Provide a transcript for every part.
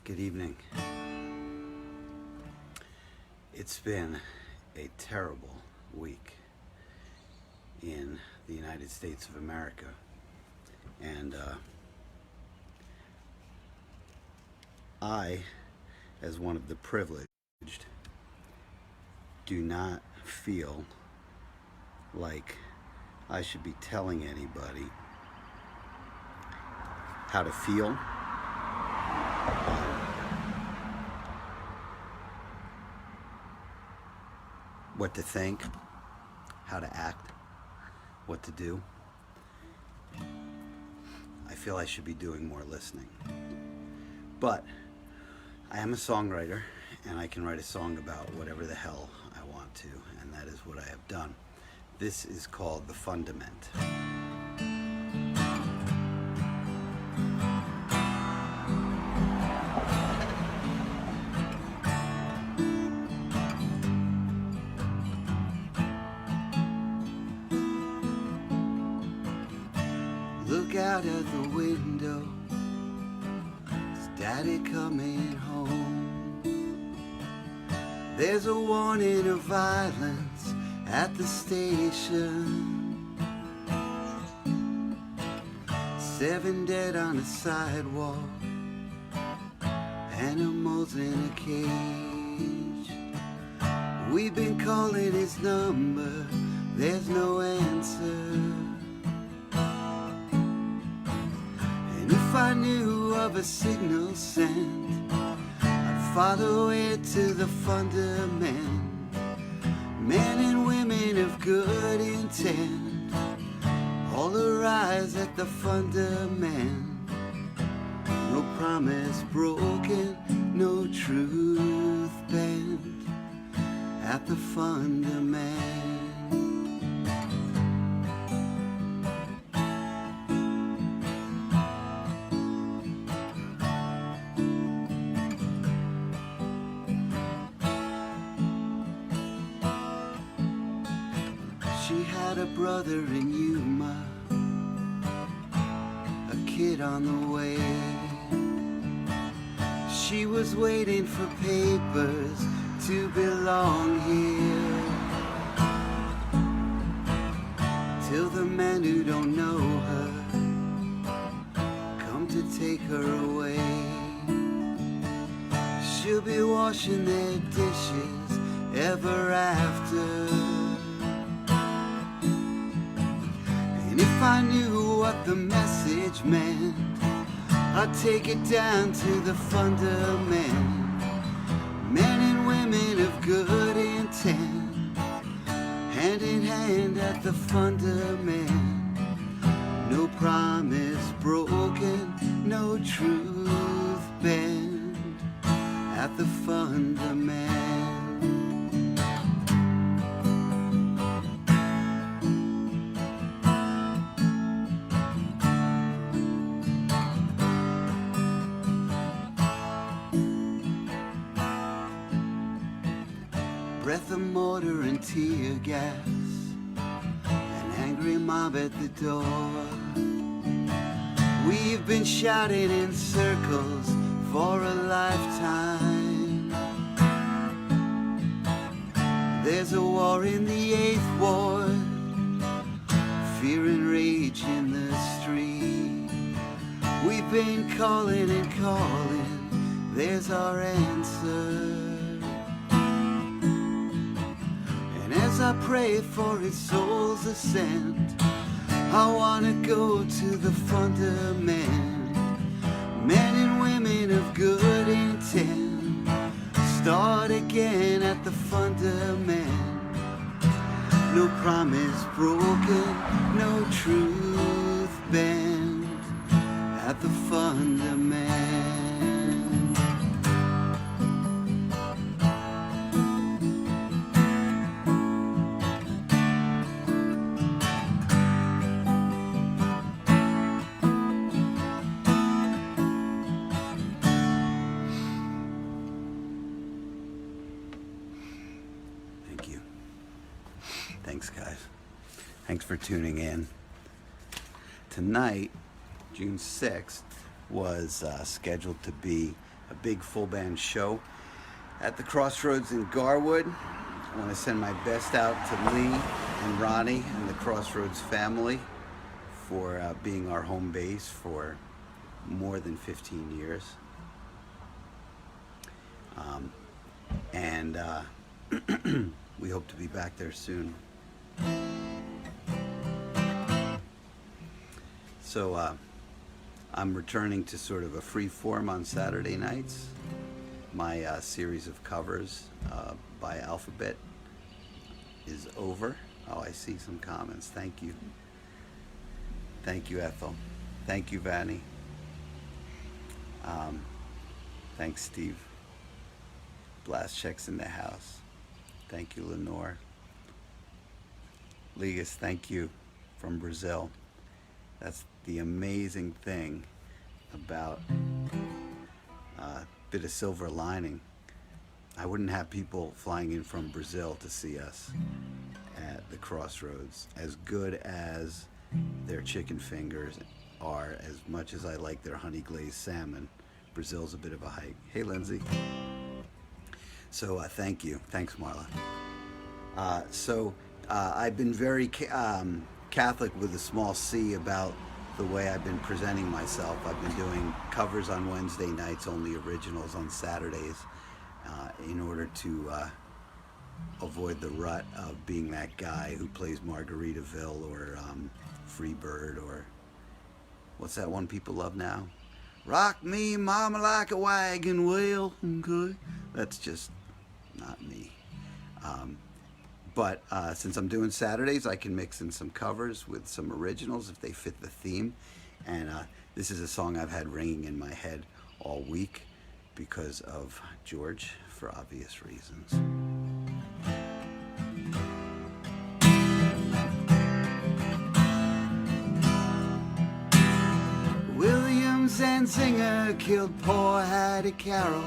Good evening. It's been a terrible week in the United States of America, and I, as one of the privileged, do not feel like I should be telling anybody how to feel, what to think, how to act, what to do. I feel I should be doing more listening. But I am a songwriter, and I can write a song about whatever the hell I want to, and that is what I have done. This is called The Fundament. Look out at the window, is Daddy coming home? There's a warning of violence at the station. 7 dead on a sidewalk, animals in a cage. We've been calling his number, there's no answer. If I knew of a signal sent, I'd follow it to the fundament. Men and women of good intent, all arise at the fundament. No promise broken, no truth bent at the fundament. She had a brother in Yuma, a kid on the way. She was waiting for papers to belong here, till the men who don't know her come to take her away. She'll be washing their dishes ever after. And if I knew what the message meant, I'd take it down to the fundament. Men and women of good intent, hand in hand at the fundament. No promise broken, no truth bent at the fundament. Breath of mortar and tear gas, an angry mob at the door. We've been shouting in circles for a lifetime. There's a war in the 8th Ward, fear and rage in the street. We've been calling and calling, there's our answer. As I pray for his soul's ascent, I wanna go to the fundament. Men and women of good intent, start again at the fundament. No promise broken, no truth bent at the fundament. Thank you. Thanks, guys. Thanks for tuning in. Tonight, June 6th, was scheduled to be a big full band show at the Crossroads in Garwood. I want to send my best out to Lee and Ronnie and the Crossroads family for being our home base for more than 15 years. And we hope to be back there soon. So I'm returning to sort of a free form on Saturday nights. My series of covers by Alphabet is over. Oh, I see some comments. Thank you. Thank you, Ethel. Thank you, Vanny. Thanks, Steve. Blast checks in the house. Thank you, Lenore. Ligas, thank you from Brazil. That's the amazing thing about a bit of silver lining. I wouldn't have people flying in from Brazil to see us at the Crossroads. As good as their chicken fingers are, as much as I like their honey glazed salmon, Brazil's a bit of a hike. Hey, Lindsay. So thank you. Thanks, Marla. I've been very Catholic with a small c about the way I've been presenting myself. I've been doing covers on Wednesday nights, only originals on Saturdays, in order to avoid the rut of being that guy who plays Margaritaville or Freebird, or what's that one people love now? Rock me, mama, like a wagon wheel. Okay. That's just not me. But since I'm doing Saturdays, I can mix in some covers with some originals if they fit the theme. And this is a song I've had ringing in my head all week because of George, for obvious reasons. Williams and Zinger killed poor Hattie Carroll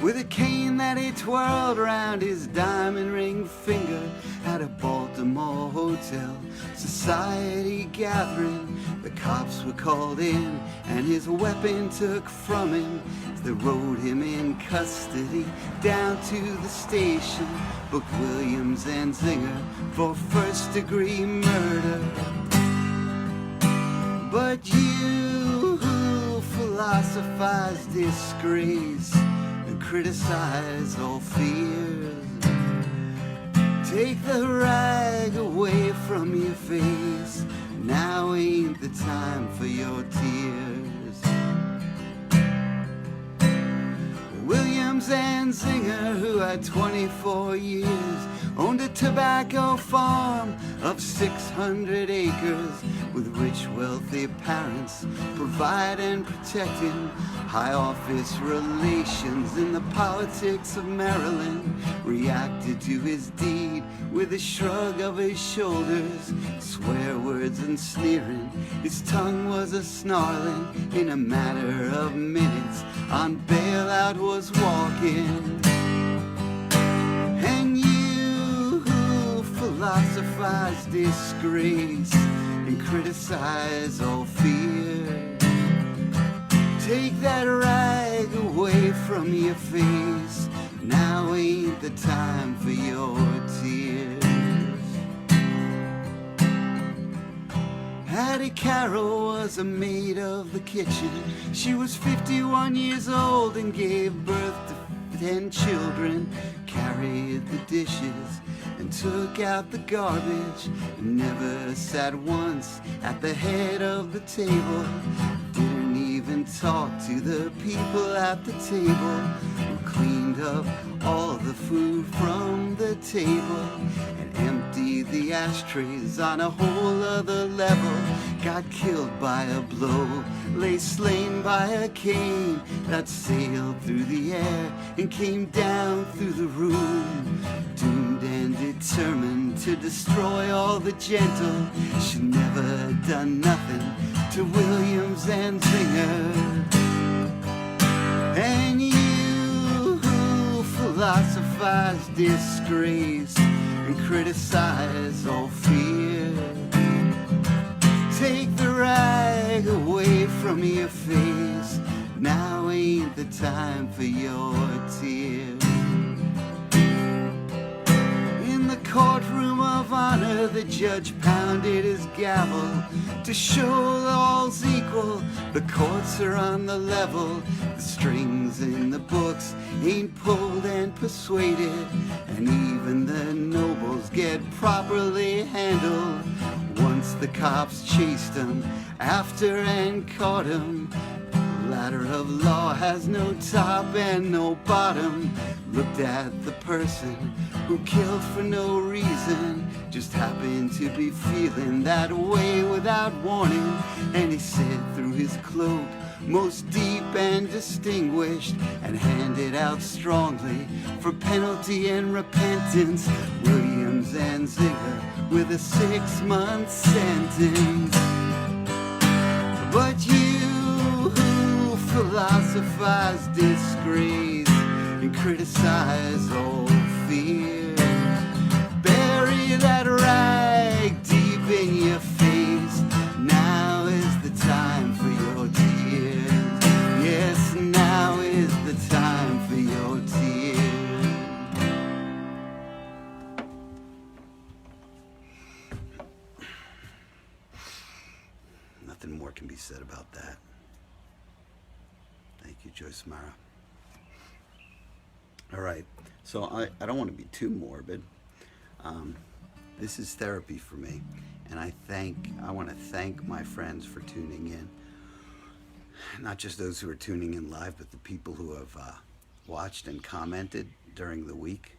with a cane that he twirled around his diamond ring finger at a Baltimore hotel. Society gathering, the cops were called in, and his weapon took from him. They rode him in custody down to the station, booked Williams and Zinger for first-degree murder. But you who philosophize disgrace and criticize all fears, take the rag away from your face. Now ain't the time for your tears. Williams and Zinger, who had 24 years, owned a tobacco farm of 600 acres, with rich, wealthy parents provide and protect him. High office relations in the politics of Maryland reacted to his deed with a shrug of his shoulders, swear words and sneering. His tongue was a snarling. In a matter of minutes, on bail out was walking. And you who philosophize disgrace and criticize all fear, take that rag away from your face. Now ain't the time for your tears. Hattie Carroll was a maid of the kitchen. She was 51 years old and gave birth to 10 children, carried the dishes and took out the garbage, and never sat once at the head of the table. Didn't even talk to the people at the table, who cleaned up all the food from the table and emptied the ashtrays on a whole other level. Got killed by a blow, lay slain by a cane that sailed through the air and came down through the room. Doomed and determined to destroy all the gentle, she never done nothing to Williams and Zinger. And you who philosophize disgrace and criticize all fear, take the rag away from your face. Now ain't ain't the time for your tears. In the courtroom of honor, the judge pounded his gavel to show all's equal. The courts are on the level. The strings in the books ain't pulled and persuaded, and even the nobles get properly handled. Once the cops chased him after and caught him. The ladder of law has no top and no bottom. Looked at the person who killed for no reason, just happened to be feeling that way without warning, and he said through his cloak, most deep and distinguished, and handed out strongly for penalty and repentance, Williams and Ziegler with a 6-month sentence. But you who philosophize disgrace and criticize all fear, bury that rag deep in your face. Now is the time for your tears. Yes, now is the time for your tears. Nothing more can be said about that. Thank you, Joyce Mara. All right, so I don't want to be too morbid. This is therapy for me, and I want to thank my friends for tuning in. Not just those who are tuning in live, but the people who have watched and commented during the week.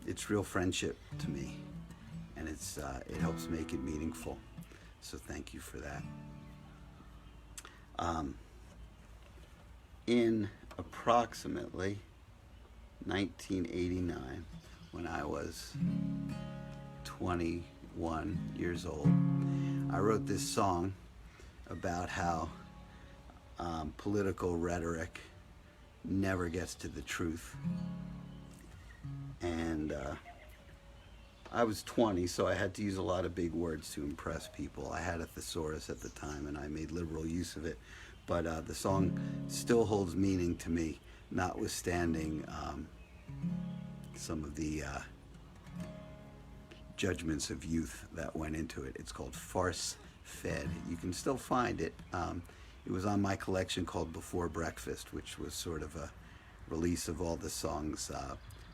It's real friendship to me, and it helps make it meaningful. So thank you for that. In approximately 1989, when I was 21 years old, I wrote this song about how political rhetoric never gets to the truth. And I was 20, so I had to use a lot of big words to impress people. I had a thesaurus at the time, and I made liberal use of it. But the song still holds meaning to me, notwithstanding some of the judgments of youth that went into it. It's called Farce Fed. You can still find it. It was on my collection called Before Breakfast, which was sort of a release of all the songs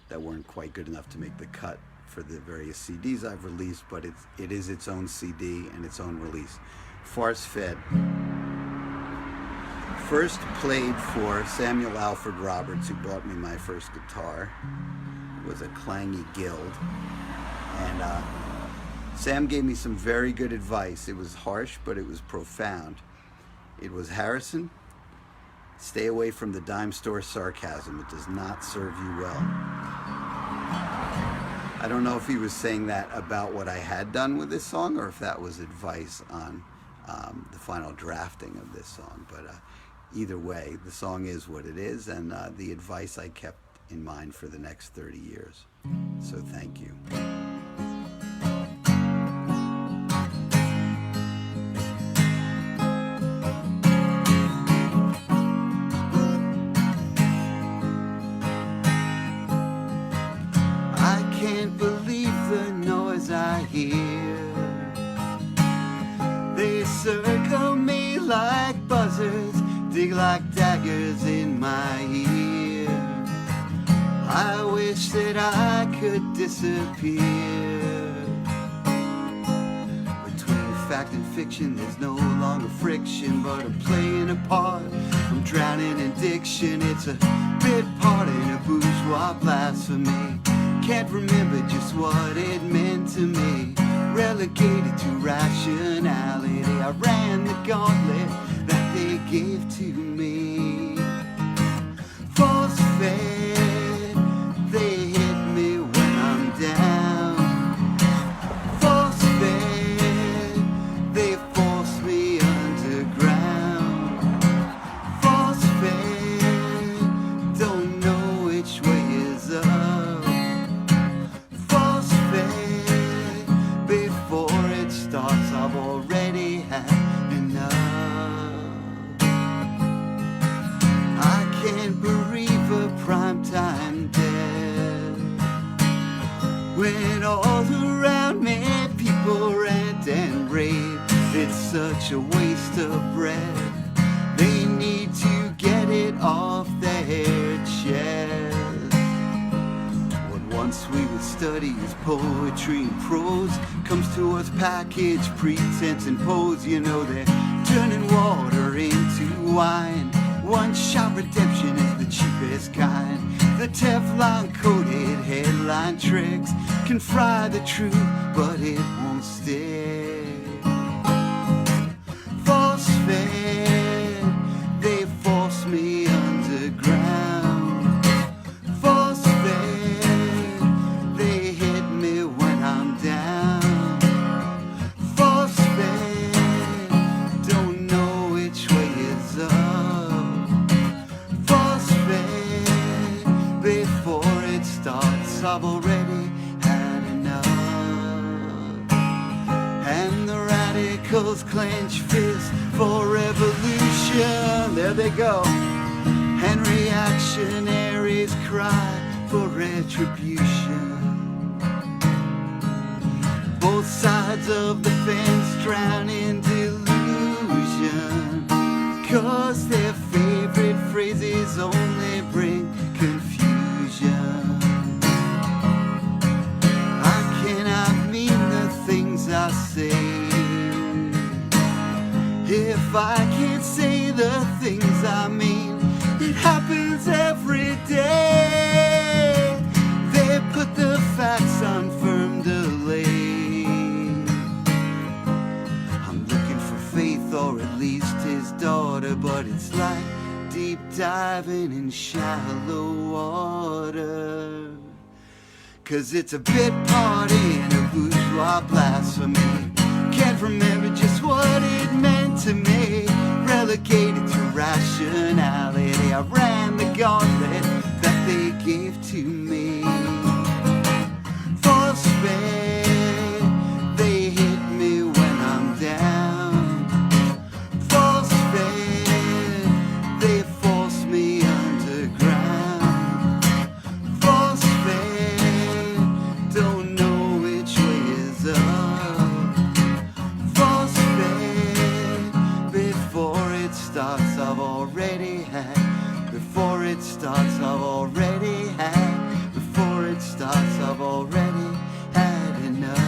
that weren't quite good enough to make the cut for the various CDs I've released, but it is its own CD and its own release. Farce Fed. First played for Samuel Alfred Roberts, who bought me my first guitar. It was a clangy Guild. And Sam gave me some very good advice. It was harsh, but it was profound. It was, Harrison, stay away from the dime store sarcasm. It does not serve you well. I don't know if he was saying that about what I had done with this song, or if that was advice on the final drafting of this song. But either way, the song is what it is, and the advice I kept in mind for the next 30 years. So thank you. I can't believe the noise I hear. They circle me like buzzards, dig like daggers in my ear. I wish that I could disappear. Between fact and fiction there's no longer friction, but I'm playing a part. I'm drowning in diction. It's a bit part in a bourgeois blasphemy. Can't remember just what it meant to me. Relegated to rationality, I ran the gauntlet that they gave to me. False fed, they hit me when I'm down. False fed, they force me underground. False fed, don't know which way is up. False fed, before it starts I've already had enough. when all around me people rant and rave. It's such a waste of breath. They need to get it off their chest. What once we would study as poetry and prose comes to us packaged, pretense and pose. You know they're turning water into wine. One shot redemption is the cheapest kind. The Teflon coated headline tricks can fry the truth, but it won't stick. Force fed, they force me underground. Force fed, they hit me when I'm down. Force fed, don't know which way is up. Force fed, before it starts, I've already had enough. And the radicals clench fists for revolution. There they go. And reactionaries cry for retribution. Both sides of the fence drown in delusion, 'cause their favorite phrases only bring confusion. I cannot mean the things I say if I can't say the things I mean. It happens every day. They put the facts on firm delay. I'm looking for Faith, or at least his daughter, but it's like deep diving in shallow water. 'Cause it's a bit part in a bourgeois blasphemy. Can't remember just what it meant to me. Relegated to rationality, I ran the gauntlet that they gave to me. Force fed, they hit me when I'm down. Force fed, they force me underground. Force fed, don't know which way is up. Force fed, before it starts, I've already had. Before it starts, I've already had. Before it starts, I've already had enough.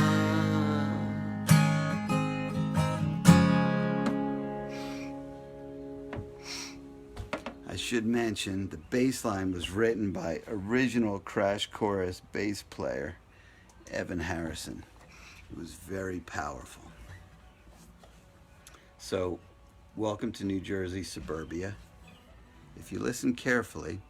I should mention the bass line was written by original Crash Chorus bass player Evan Harrison. It was very powerful. So, welcome to New Jersey suburbia. If you listen carefully,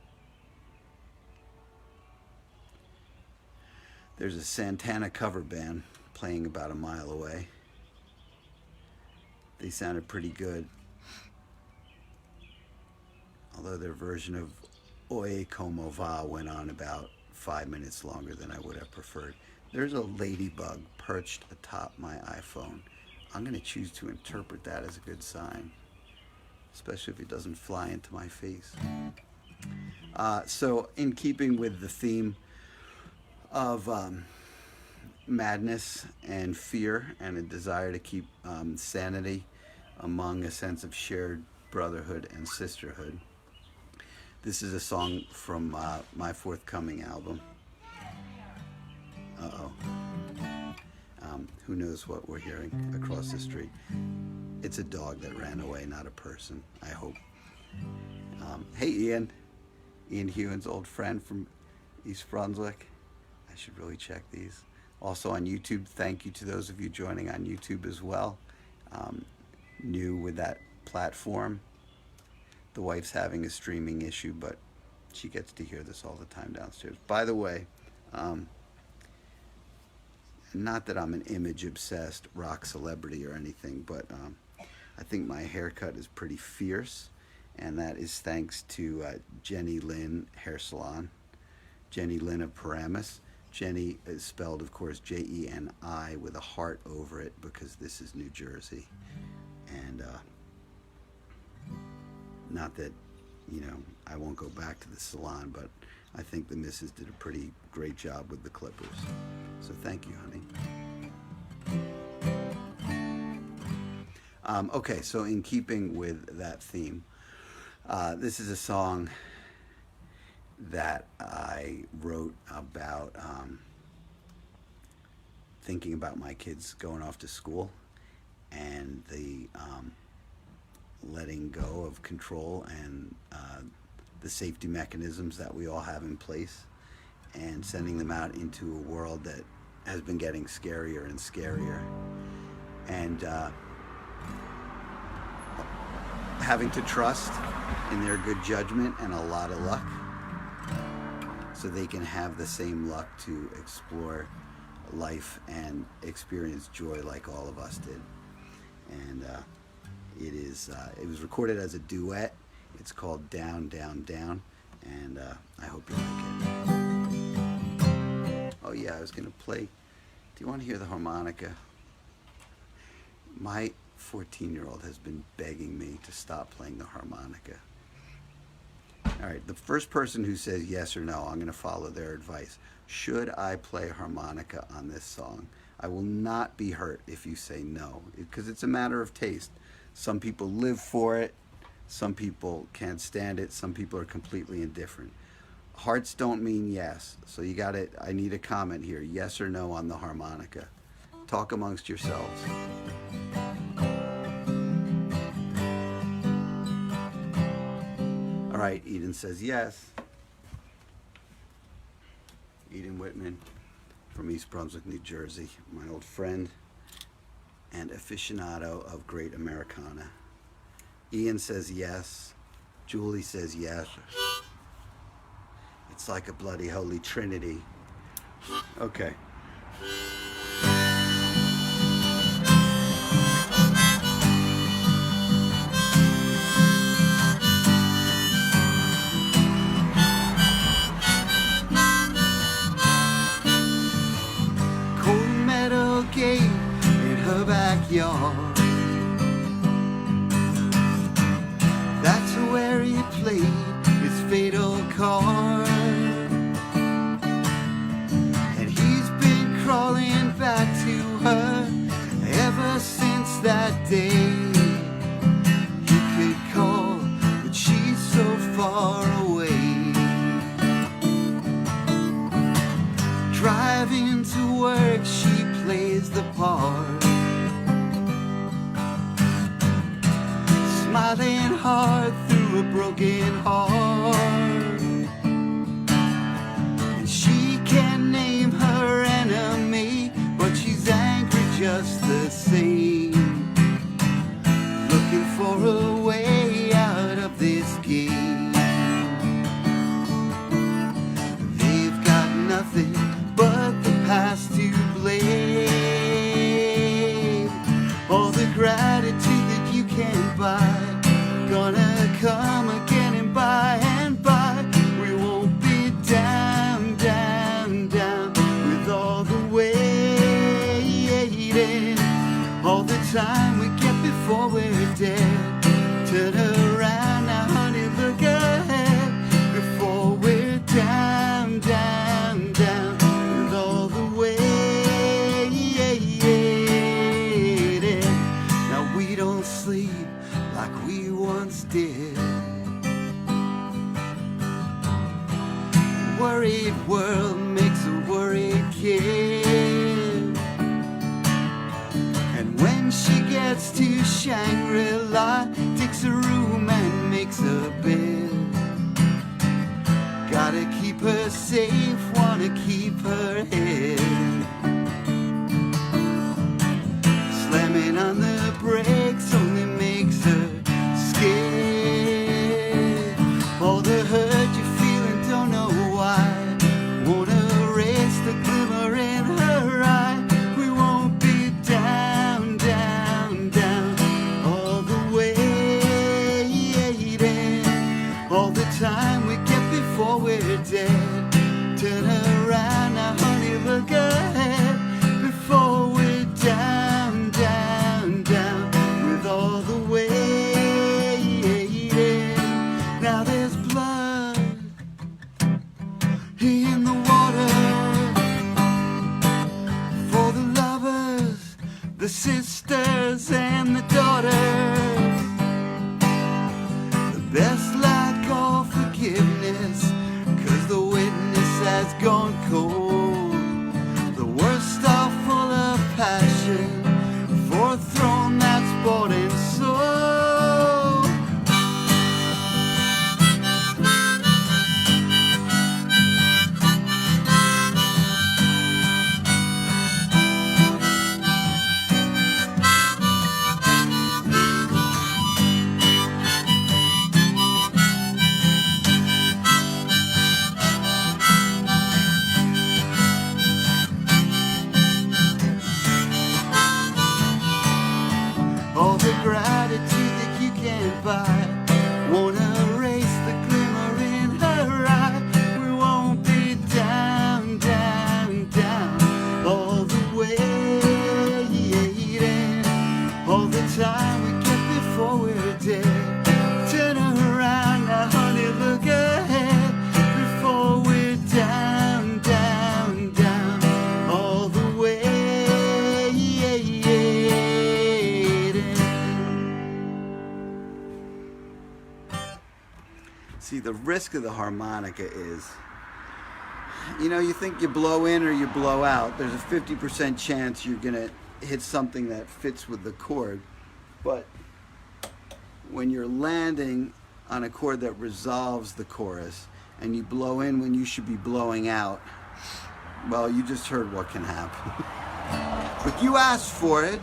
there's a Santana cover band playing about a mile away. They sounded pretty good, although their version of Oye Como Va went on about 5 minutes longer than I would have preferred. There's a ladybug perched atop my iPhone. I'm going to choose to interpret that as a good sign, especially if it doesn't fly into my face. So in keeping with the theme of madness and fear and a desire to keep sanity among a sense of shared brotherhood and sisterhood, this is a song from my forthcoming album. Who knows what we're hearing across the street? It's a dog that ran away, not a person, I hope. Hey, Ian Hewins, old friend from East Brunswick. I should really check these. Also on YouTube, thank you to those of you joining on YouTube as well. New with that platform. The wife's having a streaming issue, but she gets to hear this all the time downstairs. By the way, not that I'm an image-obsessed rock celebrity or anything, but I think my haircut is pretty fierce, and that is thanks to Jenny Lynn Hair Salon. Jenny Lynn of Paramus. Jenny is spelled, of course, Jeni with a heart over it, because this is New Jersey. And not that, I won't go back to the salon, but I think the missus did a pretty great job with the clippers. So thank you, honey. Okay, so in keeping with that theme, this is a song that I wrote about thinking about my kids going off to school and the letting go of control and the safety mechanisms that we all have in place, and sending them out into a world that has been getting scarier and scarier, and having to trust in their good judgment and a lot of luck so they can have the same luck to explore life and experience joy like all of us did. And it was recorded as a duet. It's called Down, Down, Down, and I hope you like it. Oh yeah, I was gonna play. Do you want to hear the harmonica? My 14-year-old has been begging me to stop playing the harmonica. All right, the first person who says yes or no, I'm gonna follow their advice. Should I play harmonica on this song? I will not be hurt if you say no, because it's a matter of taste. Some people live for it. Some people can't stand it. Some people are completely indifferent. Hearts don't mean yes. So you got it. I need a comment here. Yes or no on the harmonica. Talk amongst yourselves. All right, Eden says yes. Eden Whitman from East Brunswick, New Jersey, my old friend and aficionado of great Americana. Ian says yes. Julie says yes. It's like a bloody holy trinity. Okay. Cold metal gate in her backyard. That's where he played his fatal card. And he's been crawling back to her ever since that day. He could call, but she's so far away. Driving to work, she plays the part. Smiling hard through a broken heart. And she can't name her enemy, but she's angry just the same. Looking for a way out of this game. They've got nothing but the past to blame. All the gratitude that you can't buy gonna come again, and by we won't be down, down, down with all the waiting, all the time we get before we're dead. Turn around now, honey, look ahead before we're down, down, down with all the waiting. Now we don't sleep like we once did. Worried world makes a worried kid. And when she gets to Shangri-La, takes a room and makes a bed. Gotta keep her safe, wanna keep her head. Slamming on the brakes only makes her scared. All the hurt you feel and don't know why won't erase the glimmer in her eye. We won't be down, down, down all the waiting, all the time we get before we're dead. Turn around now, honey, look ahead before we're down, down, down with all the waiting. Now there's blood best let go forgiveness, 'cause the witness has gone cold. The worst are full of passion for a throne that's bought and sold. All the gratitude that you can't buy won't erase the glimmer in her eye. We won't be down, down, down all the way. All the time we get before we're dead. Turn around now, honey, look ahead before we're down, down, down all the way. See, the risk of the harmonica is, you think you blow in or you blow out. There's a 50% chance you're going to hit something that fits with the chord. But when you're landing on a chord that resolves the chorus and you blow in when you should be blowing out, well, you just heard what can happen. But you asked for it.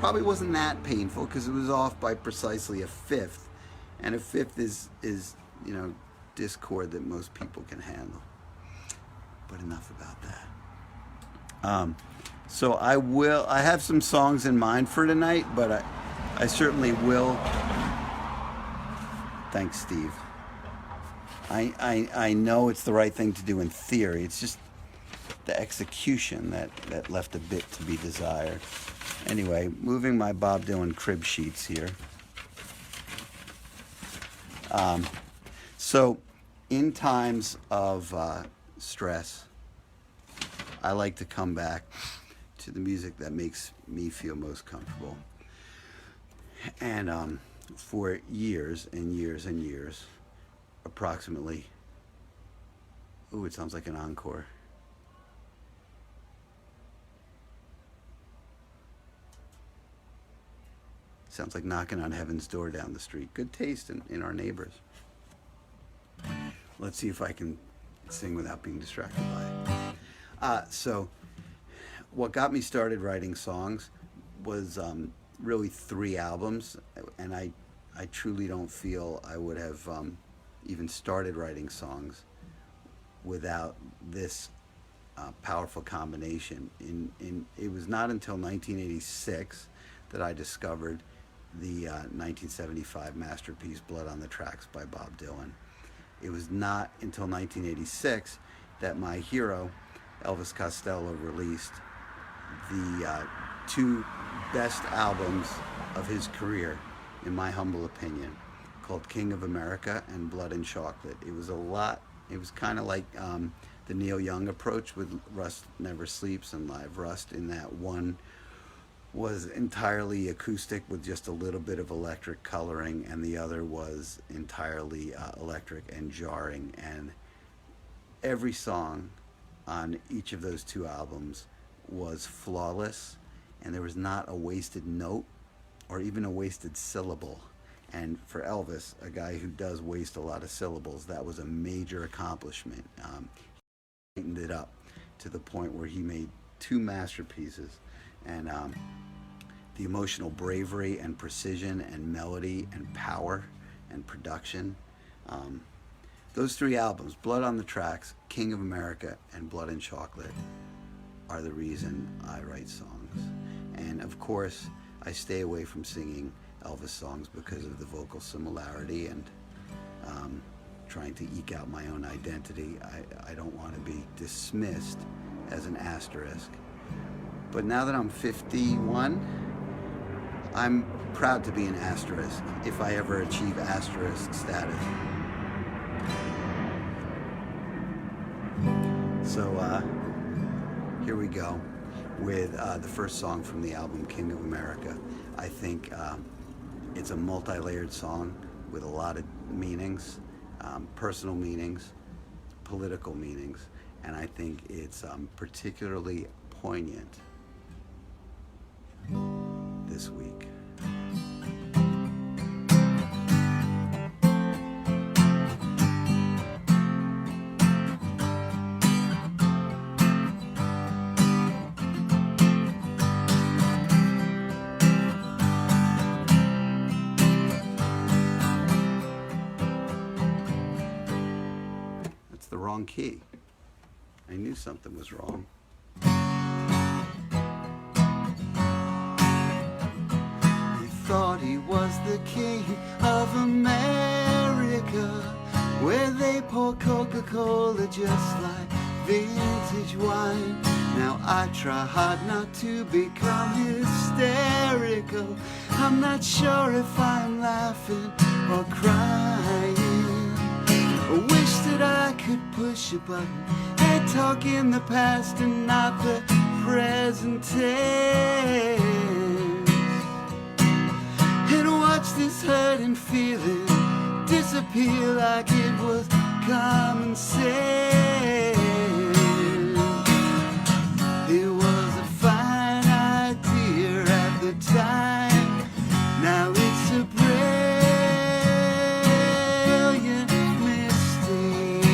Probably wasn't that painful because it was off by precisely a fifth. And a fifth is discord that most people can handle. But enough about that. So I have some songs in mind for tonight, but I certainly will. Thanks, Steve. I know it's the right thing to do in theory. It's just the execution that left a bit to be desired. Anyway, moving my Bob Dylan crib sheets here. So in times of stress, I like to come back to the music that makes me feel most comfortable. And for years and years and years, approximately, it sounds like an encore. Sounds like knocking on heaven's door down the street. Good taste in our neighbors. Let's see if I can sing without being distracted by it. So what got me started writing songs was really 3 albums, and I truly don't feel I would have even started writing songs without this powerful combination. It was not until 1986 that I discovered the 1975 masterpiece Blood on the Tracks by Bob Dylan. It was not until 1986 that my hero, Elvis Costello, released the 2 best albums of his career, in my humble opinion, called King of America and Blood and Chocolate. It was kind of like the Neil Young approach with Rust Never Sleeps and Live Rust, in that one was entirely acoustic with just a little bit of electric coloring, and the other was entirely electric and jarring. And every song on each of those 2 albums was flawless, and there was not a wasted note or even a wasted syllable. And for Elvis, a guy who does waste a lot of syllables, that was a major accomplishment. He tightened it up to the point where he made 2 masterpieces. And the emotional bravery and precision and melody and power and production. Those 3 albums, Blood on the Tracks, King of America, and Blood and Chocolate, are the reason I write songs. And of course, I stay away from singing Elvis songs because of the vocal similarity and trying to eke out my own identity. I don't want to be dismissed as an asterisk. But now that I'm 51, I'm proud to be an asterisk if I ever achieve asterisk status. So here we go with the first song from the album King of America. I think it's a multi-layered song with a lot of meanings, personal meanings, political meanings, and I think it's particularly poignant this week. That's the wrong key. I knew something was wrong. He thought he was the king of America, where they pour Coca-Cola just like vintage wine. Now I try hard not to become hysterical. I'm not sure if I'm laughing or crying. I wish that I could push a button and talk in the past and not the present tense, and watch this hurt and feeling disappear like it was common sense. It was a fine idea at the time. Now it's a brilliant mistake.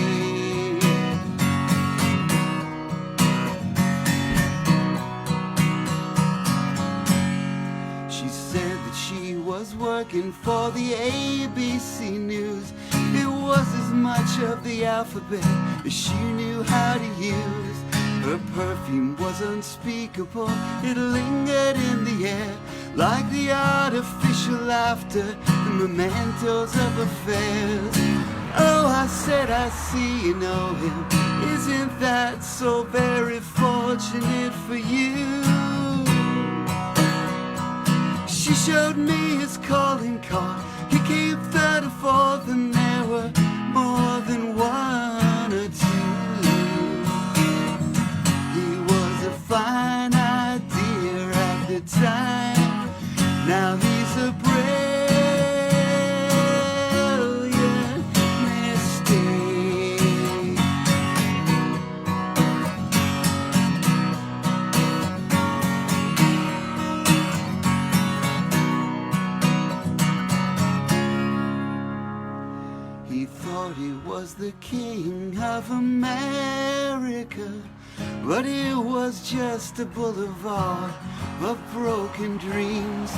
She said that she was working for the ABC News. It was as much of the alphabet as she knew how to use. Her perfume was unspeakable. It lingered in the air like the artificial laughter, the mementos of affairs. Oh, I said, I see you know him. Isn't that so very fortunate for you? She showed me his calling card. He came third or fourth, and there were more than one or two. He was a fine idea at the time. Now he's a brilliant mistake. He thought he was the king of America, but it was just a boulevard of broken dreams.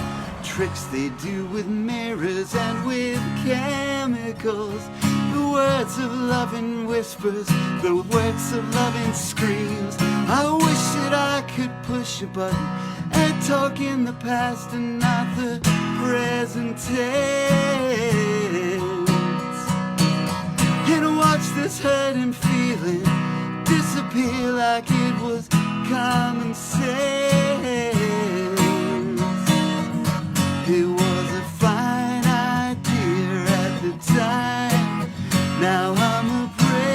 Tricks they do with mirrors and with chemicals. The words of love in whispers, the words of love in screams. I wish that I could push a button and talk in the past and not the present tense, and watch this hurt and feeling disappear like it was common sense. It was a fine idea at the time. Now I'm a brilliant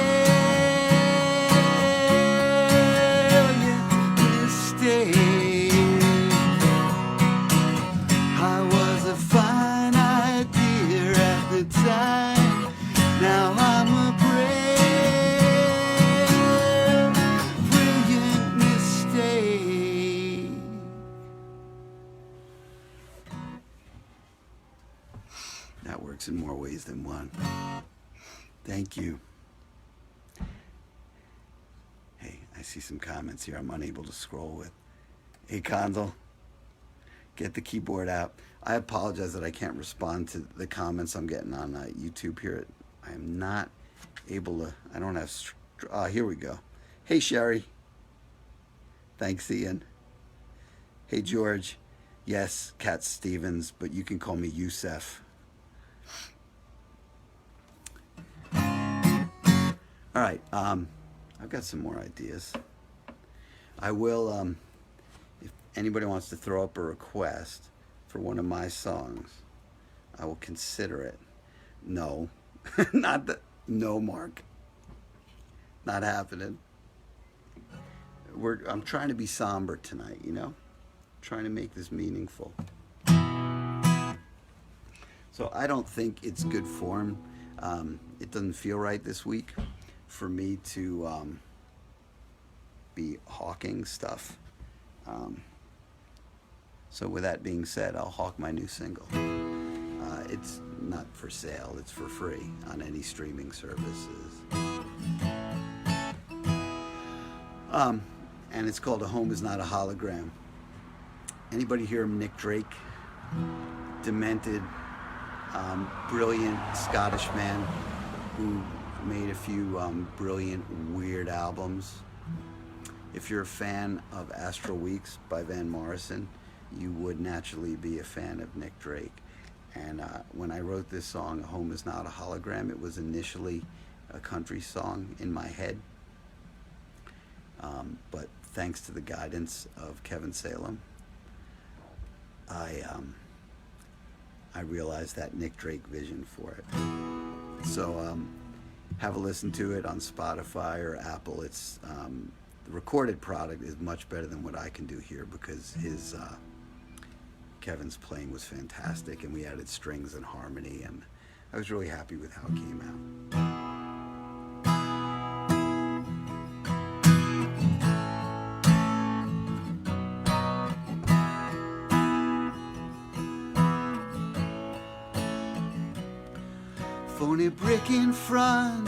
mistake. I was a fine idea at the time. Now I'm a brilliant mistake. That works in more ways than one. Thank you. Hey, I see some comments here I'm unable to scroll with. Hey, Condal, get the keyboard out. I apologize that I can't respond to the comments I'm getting on YouTube here. I am not able to, I don't have, here we go. Hey, Sherry. Thanks, Ian. Hey, George. Yes, Cat Stevens, but you can call me Yusef. All right, I've got some more ideas. I will, if anybody wants to throw up a request for one of my songs, I will consider it. No, not that. No, Mark. Not happening. I'm trying to be somber tonight, you know? Trying to make this meaningful. So I don't think it's good form. It doesn't feel right this week for me to be hawking stuff. So with that being said, I'll hawk my new single. It's not for sale, it's for free on any streaming services. And it's called A Home Is Not a Hologram. Anybody hear of Nick Drake? Demented, brilliant Scottish man who made a few brilliant, weird albums. If you're a fan of Astral Weeks by Van Morrison, you would naturally be a fan of Nick Drake. And when I wrote this song, A Home Is Not a Hologram, it was initially a country song in my head. But thanks to the guidance of Kevin Salem, I realized that Nick Drake vision for it. So have a listen to it on Spotify or Apple. It's the recorded product is much better than what I can do here because Kevin's playing was fantastic, and we added strings and harmony, and I was really happy with how it came out. Phony brick in front,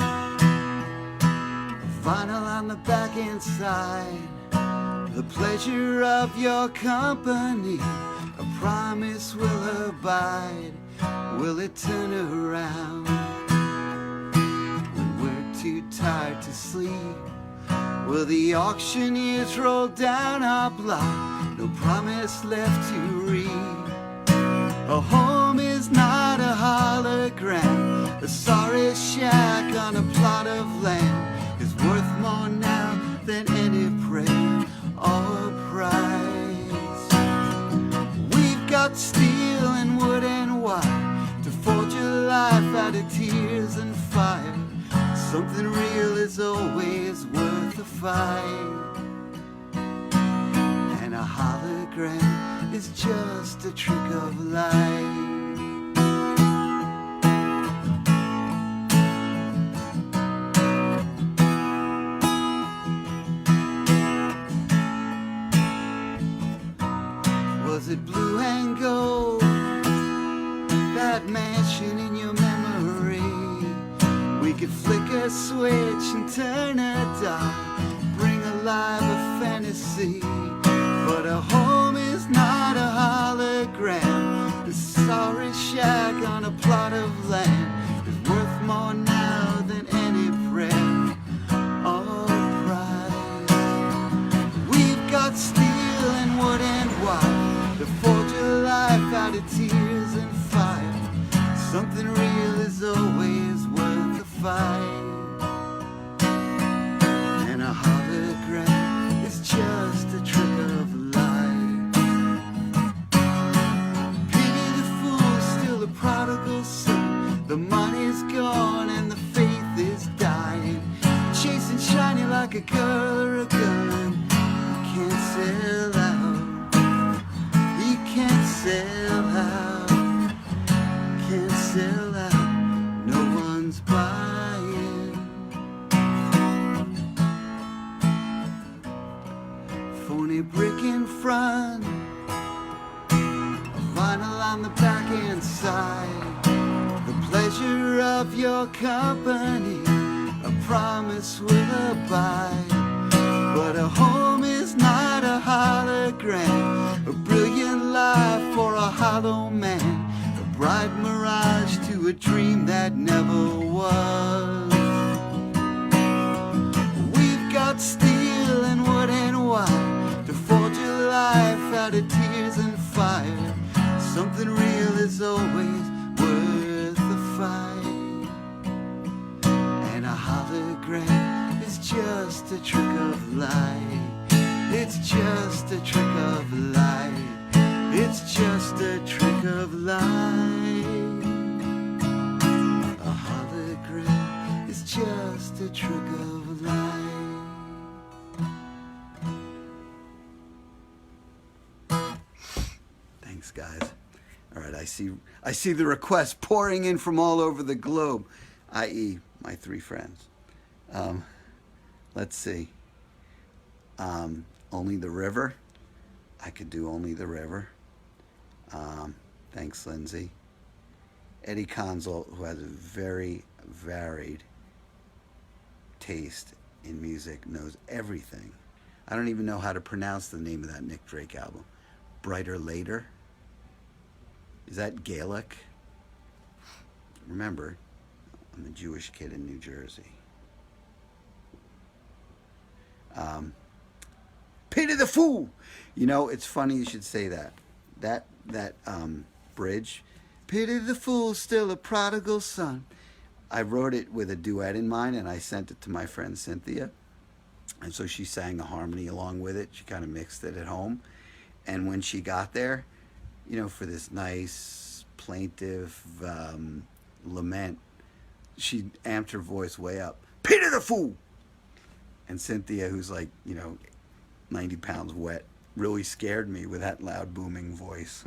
vinyl on the back and side. The pleasure of your company, a promise will abide. Will it turn around when we're too tired to sleep? Will the auctioneers roll down our block? No promise left to read. A home is not a hologram. A sorry shack on a plot of land is worth more now than any prayer or price. We've got steel and wood and wire to forge a life out of tears and fire. Something real is always worth a fight. And a hologram is just a trick of light. Was it blue and gold, that mansion in your memory? We could flick a switch and turn a dial, bring alive a fantasy. But a home is not a hologram. The sorry shack on a plot of land is worth more now than any prayer or prize. We've got steel and wood and wire to forge a life out of tears and fire. Something real is always worth a fight. And a hologram is just a trick of light. Pity the fool, still the prodigal son. The money's gone and the faith is dying. Chasing shiny like a girl or a gun. You can't sell out. He can't sell out. Can't sell out. No one's buying. Phony brick in front, vinyl on the back and side. The pleasure of your company, a promise will abide. But a home is not a hologram, a brilliant life for a hollow man, a bright mirage to a dream that never was. We've got steel and wood and wire to forge a life out of tears and fire. Something real is always worth the fight. And a hologram is just a trick of light. It's just a trick of light. It's just a trick of light. A hologram is just a trick of light. Thanks, guys. All right, I see the requests pouring in from all over the globe, i.e. my 3 friends. Let's see. Only the River. I could do Only the River. Thanks, Lindsay. Eddie Consul, who has a very varied taste in music, knows everything. I don't even know how to pronounce the name of that Nick Drake album. Brighter Later? Is that Gaelic? Remember, I'm a Jewish kid in New Jersey. Pity the Fool! You know, it's funny you should say that. That bridge, pity the fool, still a prodigal son. I wrote it with a duet in mind, and I sent it to my friend Cynthia. And so she sang a harmony along with it. She kind of mixed it at home. And when she got there, you know, for this nice, plaintive lament, she amped her voice way up. Pity the fool! And Cynthia, who's like, you know, 90 pounds wet, really scared me with that loud, booming voice.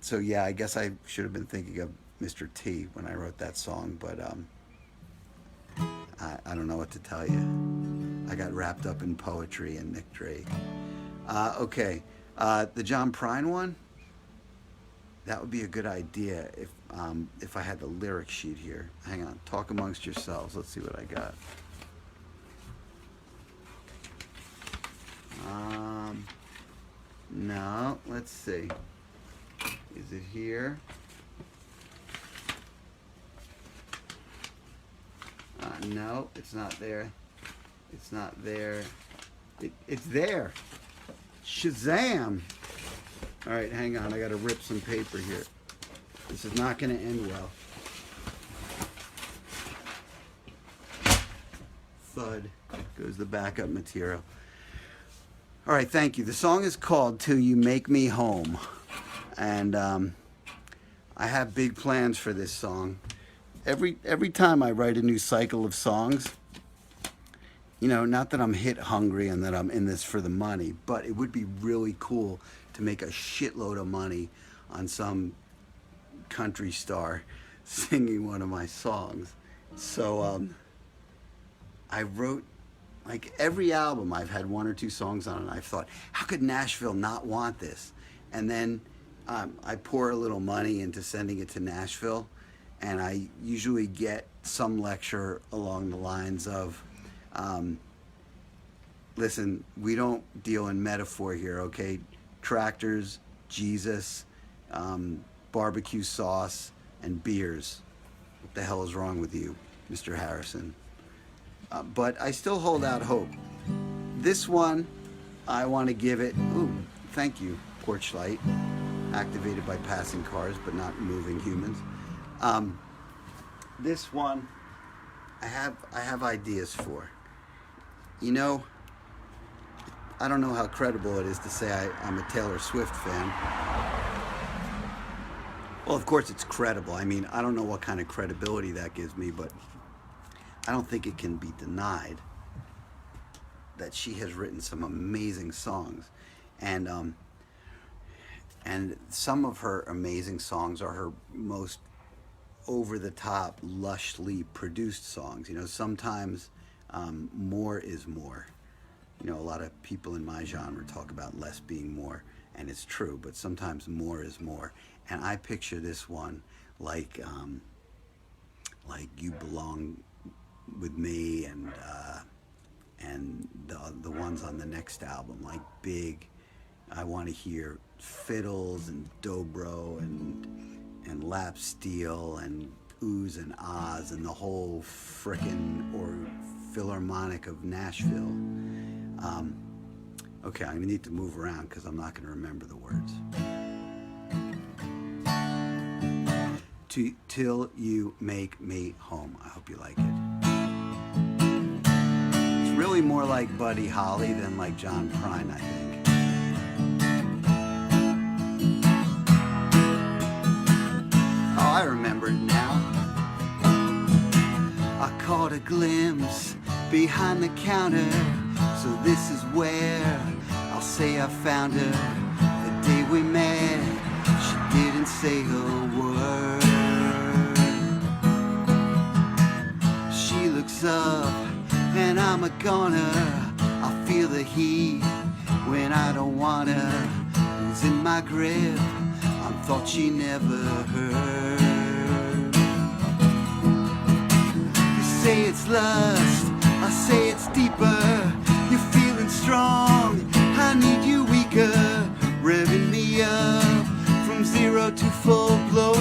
So yeah, I guess I should have been thinking of Mr. T when I wrote that song, but I don't know what to tell you. I got wrapped up in poetry and Nick Drake. Okay, the John Prine one, that would be a good idea if I had the lyric sheet here. Hang on, talk amongst yourselves. Let's see what I got. No, let's see. Is it here? No, it's not there. It's not there. It's there. Shazam! All right, hang on. I got to rip some paper here. This is not going to end well. Thud goes the backup material. All right, thank you. The song is called Till You Make Me Home. And I have big plans for this song. Every time I write a new cycle of songs, you know, not that I'm hit hungry and that I'm in this for the money, but it would be really cool to make a shitload of money on some country star singing one of my songs. So I wrote, like every album I've had 1 or 2 songs on, and I've thought, how could Nashville not want this? And then I pour a little money into sending it to Nashville, and I usually get some lecture along the lines of, listen, we don't deal in metaphor here, okay? Tractors, Jesus, barbecue sauce, and beers. What the hell is wrong with you, Mr. Harrison? But I still hold out hope. This one, I want to give it, ooh, thank you, porch light, activated by passing cars but not moving humans. This one, I have ideas for. You know, I don't know how credible it is to say I'm a Taylor Swift fan. Well, of course it's credible. I mean, I don't know what kind of credibility that gives me, but I don't think it can be denied that she has written some amazing songs. And some of her amazing songs are her most over-the-top, lushly produced songs. You know, sometimes more is more. You know, a lot of people in my genre talk about less being more, and it's true, but sometimes more is more. And I picture this one like You Belong With Me, and the ones on the next album, like big. I want to hear fiddles and dobro and lap steel and oohs and ahs and the whole frickin' or Philharmonic of Nashville. Okay, I'm gonna need to move around because I'm not gonna remember the words. Till You Make Me Home. I hope you like it. It's really more like Buddy Holly than like John Prine, I think. Oh, I remember it now. I caught a glimpse behind the counter, so this is where I'll say I found her. The day we met, she didn't say a word. She looks up and I'm a goner. I feel the heat when I don't wanna. Who's in my grip? I thought she never heard. You say it's lust, I say it's deeper. You're feeling strong, I need you weaker. Revving me up from 0 to full blow.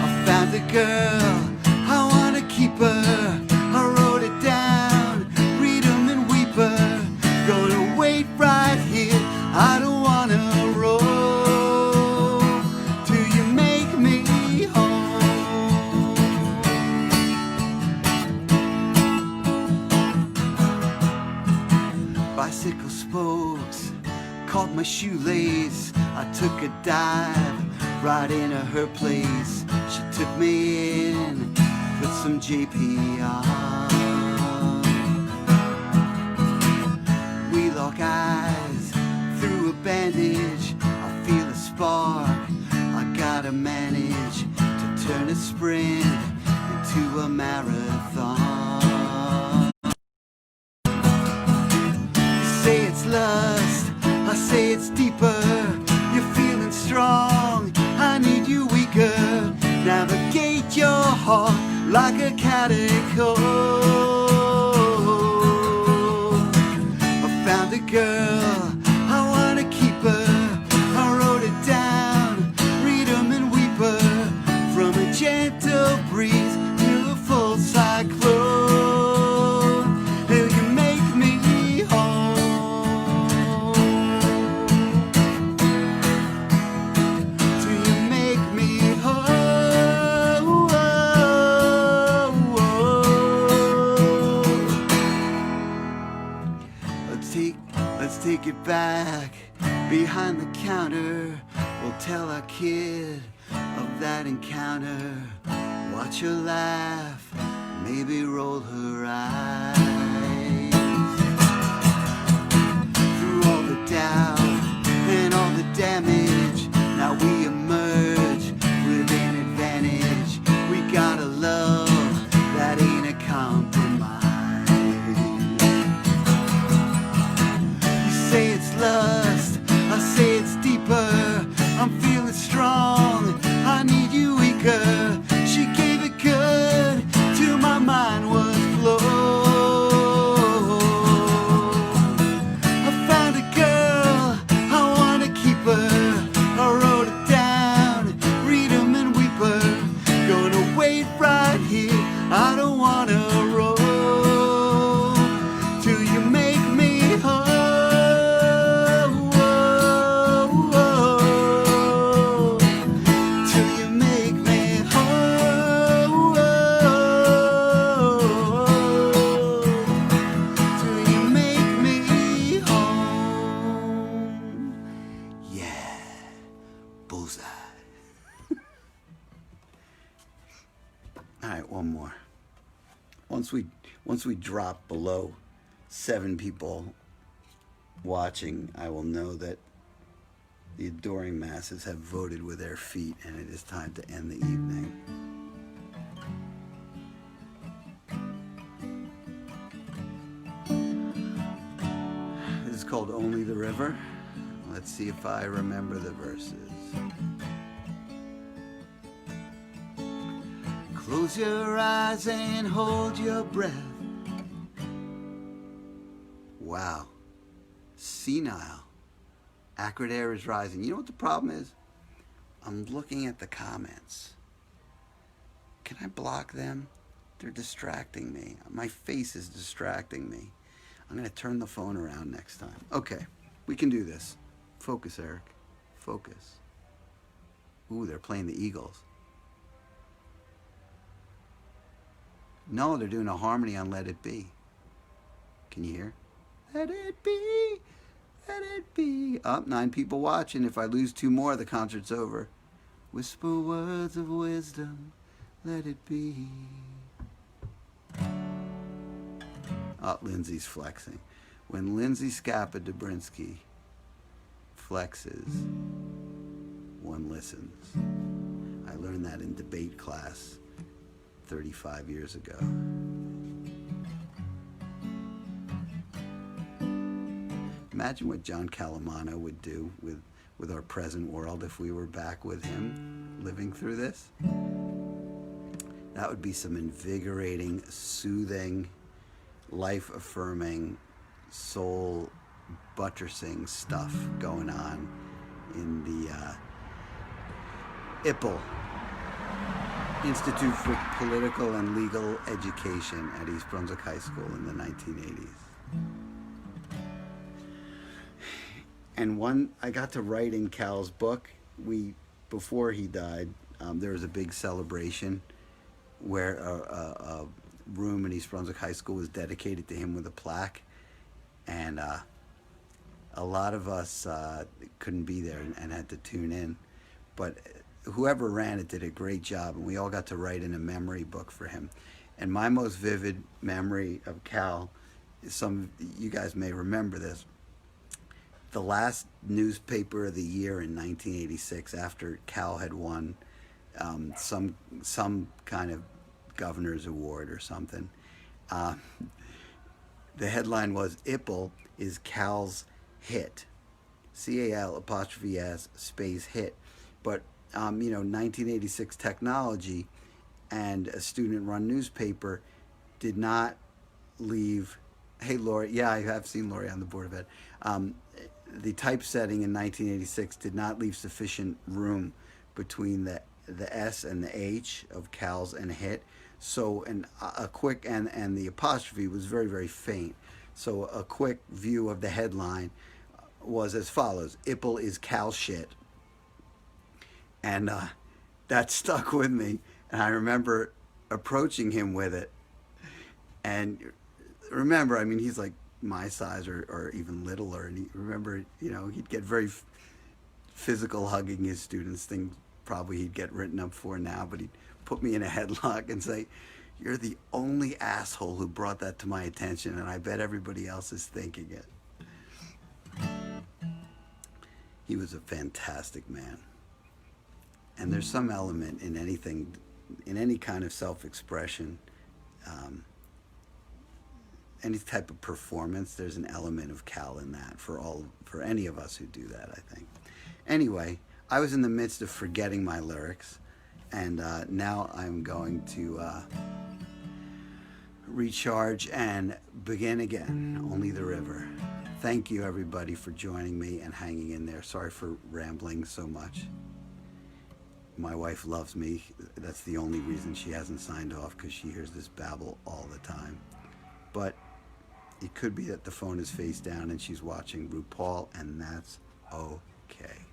I found a girl, I wanna keep her. I wrote it down, read 'em and weep her. Gonna wait right here, I don't wanna roll till you make me home. Bicycle spokes caught my shoelace. I took a dive right into her place. She took me in, put some JP on. We lock eyes through a bandage. I feel a spark, I gotta manage to turn a sprint into a marathon. You say it's lust, I say it's deeper. You're feeling strong, I need you weaker. Navigate your heart like a catacomb. I found a girl, I wanna keep her. I wrote it down, read 'em and weep her. From a gentle breeze to a full cyclone, till you make me home. Till you make me home. Let's take it back behind the counter. We'll tell our kid of that encounter. Watch her laugh, maybe roll her eyes. Through all the doubt and all the damage, now we emerge with an advantage. We got a love that ain't a compromise. You say it's lust, I say it's deeper. I'm feeling strong, I need you weaker. She gave it good till my mind was blown. I found a girl, I wanna keep her. I wrote it down, read 'em and weep her. Gonna wait right here, I don't wanna roll till you make me whole. Till you make me whole. Till you make me home. Yeah, bullseye. All right, one more. Once we drop below 7 people watching, I will know that the adoring masses have voted with their feet and it is time to end the evening. This is called Only the River. Let's see if I remember the verses. Close your eyes and hold your breath. Wow. Senile. Acrid air is rising. You know what the problem is? I'm looking at the comments. Can I block them? They're distracting me. My face is distracting me. I'm going to turn the phone around next time. Okay, we can do this. Focus, Eric. Focus. Ooh, they're playing the Eagles. No, they're doing a harmony on Let It Be. Can you hear? Let it be, let it be. Up, 9 people watching. If I lose 2 more, the concert's over. Whisper words of wisdom, let it be. Oh, Lindsay's flexing. When Lindsay Scapa Dobrinsky flexes, one listens. I learned that in debate class 35 years ago. Imagine what John Calamano would do with our present world if we were back with him living through this. That would be some invigorating, soothing, life-affirming, soul-buttressing stuff going on in the IPL, Institute for Political and Legal Education at East Brunswick High School in the 1980s. And I got to write in Cal's book. Before he died, there was a big celebration where a room in East Brunswick High School was dedicated to him with a plaque, and a lot of us couldn't be there and had to tune in, but whoever ran it did a great job, and we all got to write in a memory book for him. And my most vivid memory of Cal is you guys may remember this. The last newspaper of the year in 1986, after Cal had won some kind of governor's award or something, the headline was, "IPL is Cal's hit." CAL''S space hit. But 1986 technology and a student-run newspaper did not leave. Hey, Lori. Yeah, I have seen Lori on the Board of Ed. The typesetting in 1986 did not leave sufficient room between the S and the H of Cal's and hit. So a quick, and the apostrophe was very, very faint. So a quick view of the headline was as follows: "IPL is Cal shit." And that stuck with me. And I remember approaching him with it. And remember, I mean, he's like my size or even littler. And he'd get very physical hugging his students, things probably he'd get written up for now, but he'd put me in a headlock and say, "You're the only asshole who brought that to my attention, and I bet everybody else is thinking it." He was a fantastic man. And there's some element in anything, in any kind of self-expression, any type of performance, there's an element of Cal in that for any of us who do that, I think. Anyway, I was in the midst of forgetting my lyrics, and now I'm going to recharge and begin again. Only the river. Thank you, everybody, for joining me and hanging in there. Sorry for rambling so much. My wife loves me. That's the only reason she hasn't signed off, because she hears this babble all the time. But it could be that the phone is face down and she's watching RuPaul, and that's okay.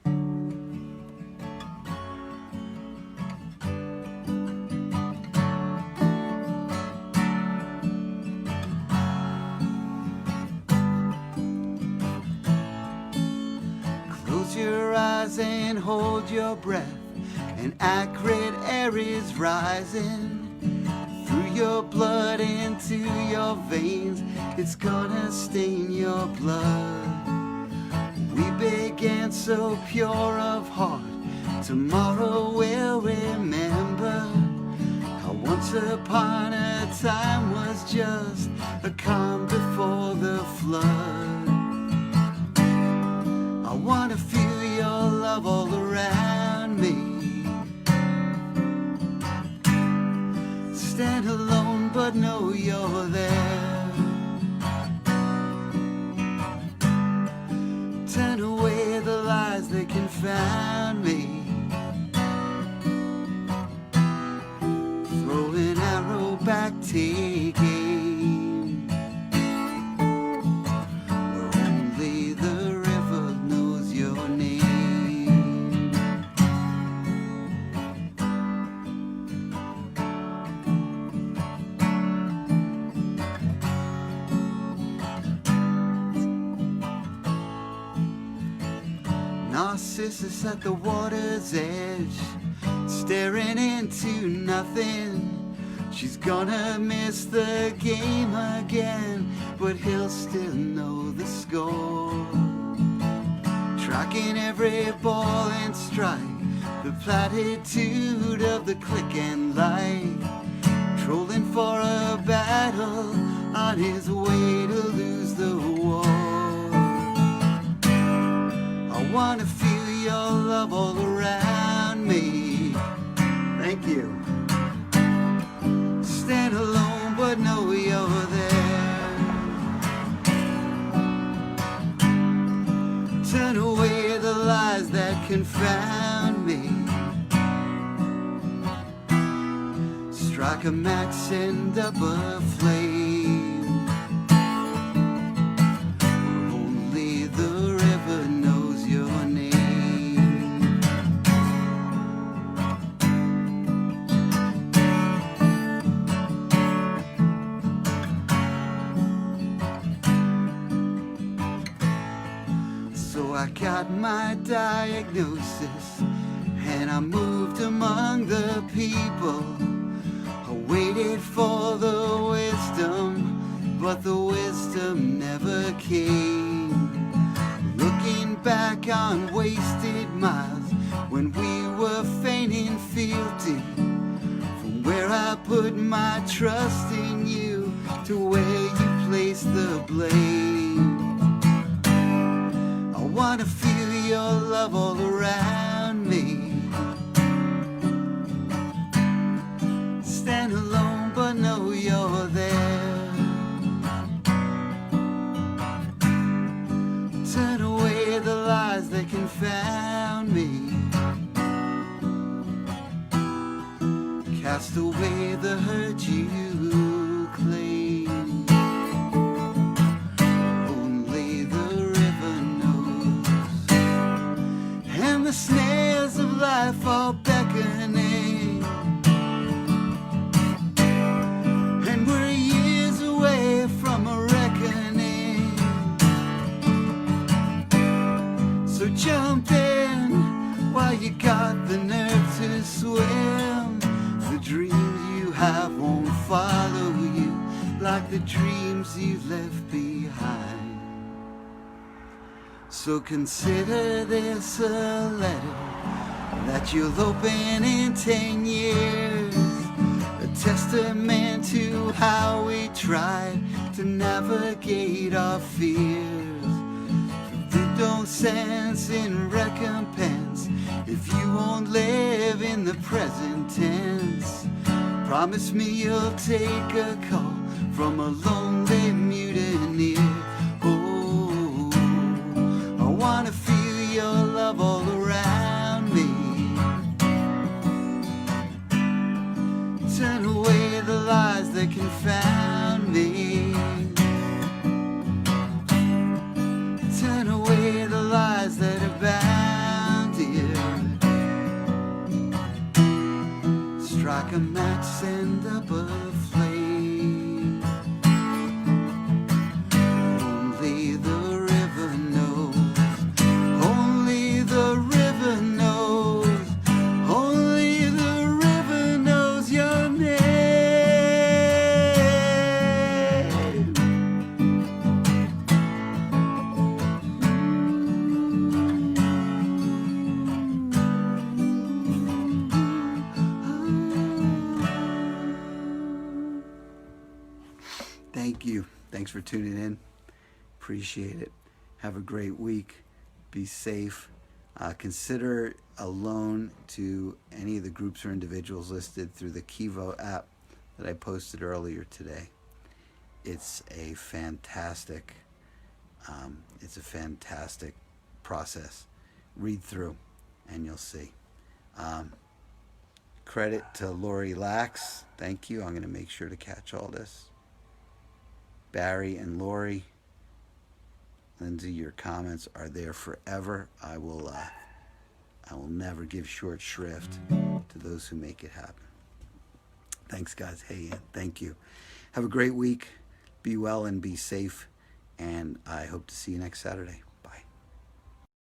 Close your eyes and hold your breath. An acrid air is rising through your blood into your veins. It's gonna stain your blood. We began so pure of heart. Tomorrow we'll remember how once upon a time was just a calm before the flood. I wanna feel your love all around me. Stand alone, but know you're there. Turn away the lies that confound me. Throw an arrow back, take aim. Where only the river knows your name. Narcissus at the water's edge, staring into nothing. She's gonna miss the game again, but he'll still know the score. striking every ball and strike, the platitude of the click and light, trolling for a battle on his way to lose the war. I want to feel your love all around me. Thank you. Stand alone but know you're there. Turn away the lies that confound me. Strike a match, send up a flame. Only the river knows your name. So I got my diagnosis and I moved among the people. I waited for the wisdom, but the wisdom never came. Looking back on wasted miles when we were fainting fealty, from where I put my trust in you to where you place the blame. I want to feel your love all around me. Stand alone but know you're there. Turn away the lies that confound me. Cast away the hurt you claim. Only the river knows, and the snares of life are beckoning. We're years away from a reckoning. So jump in while you got the nerve to swim. The dreams you have won't follow you like the dreams you left behind. So consider this a letter that you'll open in 10 years. A testament to how we tried to navigate our fears. You don't sense in recompense if you won't live in the present tense. Promise me you'll take a call from a lonely mutineer. Oh, I want to feel your love all around me. Turn away the lies that confound me. Turn away the lies that abound here. Strike a match, send up a flame. Only the river knows. Only the river knows. Only the river knows your name. Thank you. Thanks for tuning in. Appreciate it. Have a great week. Be safe. Consider a loan to any of the groups or individuals listed through the Kivo app that I posted earlier today. It's a fantastic process. Read through and you'll see. Credit to Lori Lax. Thank you. I'm going to make sure to catch all this. Barry and Lori, Lindsay, your comments are there forever. I will never give short shrift to those who make it happen. Thanks, guys. Hey, thank you. Have a great week. Be well and be safe. And I hope to see you next Saturday.